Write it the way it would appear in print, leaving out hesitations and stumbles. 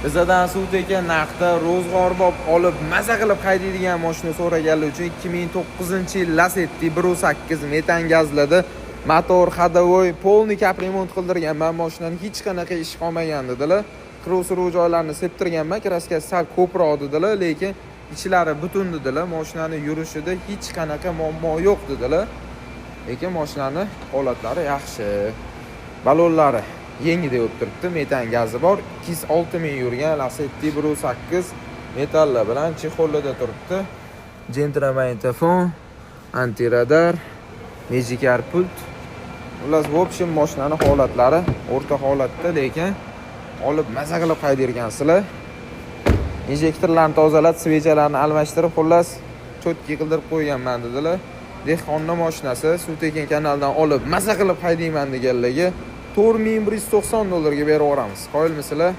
Bizdan Suvteka narxda ro'zg'or bob olib maza qilib haydaydigan mashina so'raganlar uchun 2009-yil Lacetti 1.8 metan gazlida motor ходовой полный kapремont qildirganman. Mashinani hech qanaqa ish qolmagan dedilar. Krossrow joylarini septirganman, kraskasi sal ko'proq dedilar, lekin ichlari butun dedilar. Mashinani yurishida hech qanaqa muammo yo'q dedilar. Lekin mashinani holatlari yaxshi. Balonlari yangi deb o'tiribdi, metan gazi bor. 206 ming yurgan Lacetti 1.8 metallar bilan chexollada turibdi. Gentramagnitofon, antiradar, Magicar pult. Ular в общем mashinani holatlari o'rta holatda, lekin olib maza qilib haydayotgansizlar. Injektorlarni tozalab, svechalarni almashtirib, xullas cho'tki qildirib qo'yganman dedilar. Dehqonning mashinasi Suvteka kanalidan olib maza qilib haydayman deganlarga $4190 berib yuboramiz. Qoyilmisizlar?